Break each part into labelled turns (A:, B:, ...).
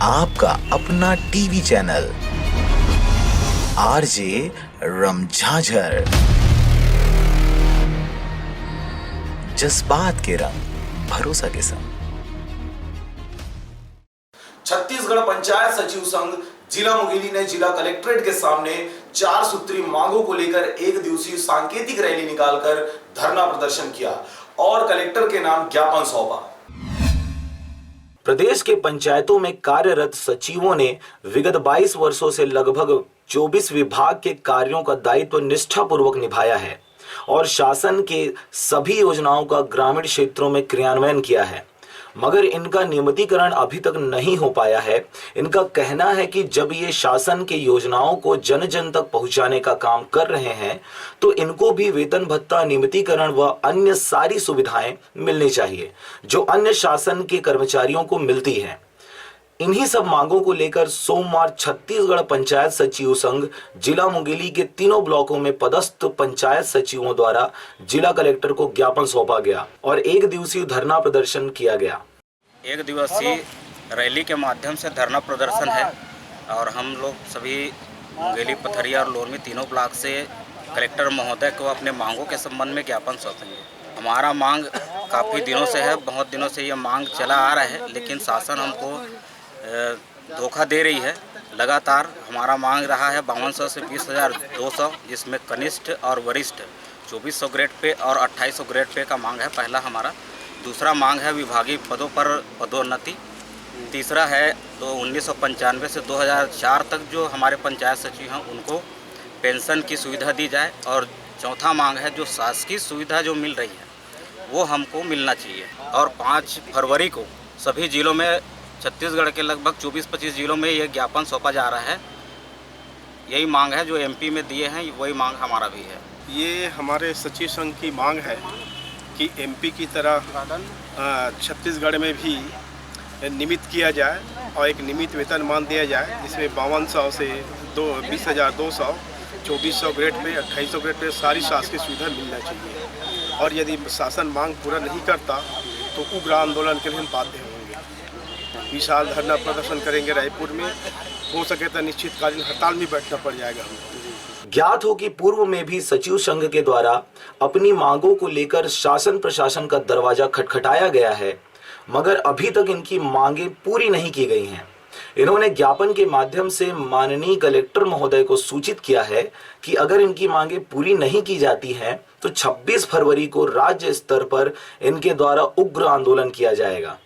A: आपका अपना TV channel RJ रमझाझर, जज्बात के रंग भरोसा के संग।
B: छत्तीसगढ़ पंचायत सचिव संघ जिला मुंगेली ने जिला कलेक्ट्रेट के सामने 4 सूत्री मांगों को लेकर एक दिवसीय सांकेतिक रैली निकालकर धरना प्रदर्शन किया और कलेक्टर के नाम ज्ञापन सौंपा। प्रदेश के पंचायतों में कार्यरत सचिवों ने विगत 22 वर्षों से लगभग 24 विभाग के कार्यों का दायित्व निष्ठापूर्वक निभाया है और शासन के सभी योजनाओं का ग्रामीण क्षेत्रों में क्रियान्वयन किया है, मगर इनका नियमितीकरण अभी तक नहीं हो पाया है। इनका कहना है कि जब ये शासन के योजनाओं को जन जन तक पहुंचाने का काम कर रहे हैं तो इनको भी वेतन भत्ता, नियमितीकरण व अन्य सारी सुविधाएं मिलनी चाहिए जो अन्य शासन के कर्मचारियों को मिलती हैं। इन्हीं सब मांगों को लेकर सोमवार छत्तीसगढ़ पंचायत सचिव संघ जिला मुंगेली के तीनों ब्लॉकों में पदस्थ पंचायत सचिवों द्वारा जिला कलेक्टर को ज्ञापन सौंपा गया और एक दिवसीय धरना प्रदर्शन किया गया।
C: एक दिवसीय रैली के माध्यम से धरना प्रदर्शन है और हम लोग सभी मुंगेली, पथरिया और लोरमी तीनों ब्लॉक से कलेक्टर महोदय को अपने मांगों के संबंध में ज्ञापन सौंपेंगे। हमारा मांग काफ़ी दिनों से है, बहुत दिनों से ये मांग चला आ रहा है, लेकिन शासन हमको धोखा दे रही है। लगातार हमारा मांग रहा है 5200 से 20,200, जिसमें कनिष्ठ और वरिष्ठ 2400 ग्रेड पे और 2800 ग्रेड पे का मांग है पहला हमारा। दूसरा मांग है विभागीय पदों पर पदोन्नति। तीसरा है तो 1995 से 2004 तक जो हमारे पंचायत सचिव हैं उनको पेंशन की सुविधा दी जाए। और चौथा मांग है जो शासकीय सुविधा जो मिल रही है वो हमको मिलना चाहिए। और 5 फरवरी को सभी जिलों में, छत्तीसगढ़ के लगभग 24-25 जिलों में ये ज्ञापन सौंपा जा रहा है। यही मांग है जो एमपी में दिए हैं, वही मांग हमारा भी है।
D: ये हमारे सचिव संघ की मांग है कि एमपी की तरह छत्तीसगढ़ में भी नियमित किया जाए और एक नियमित वेतनमान दिया जाए, जिसमें 5200 से 20,200, 2400 ग्रेड पे, 2800 ग्रेड पे सारी शासकीय सुविधा मिलना चाहिए। और यदि शासन मांग पूरा नहीं करता तो उग्र आंदोलन के लिए हम बाध्य होंगे। विशाल धरना प्रदर्शन करेंगे रायपुर में, हो सके तो निश्चितकालीन हड़ताल में बैठना पड़ जाएगा हमको।
A: ज्ञात हो कि पूर्व में भी सचिव संघ के द्वारा अपनी मांगों को लेकर शासन प्रशासन का दरवाजा खटखटाया गया है, मगर अभी तक इनकी मांगें पूरी नहीं की गई हैं। इन्होंने ज्ञापन के माध्यम से माननीय कलेक्टर महोदय को सूचित किया है कि अगर इनकी मांगें पूरी नहीं की जाती हैं तो 26 फरवरी को राज्य स्तर पर इनके द्वारा उग्र आंदोलन किया जाएगा।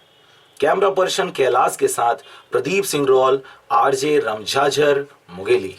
A: कैमरा पर्सन कैलाश के साथ प्रदीप सिंह रॉल, आरजे रमझाझर, मुंगेली।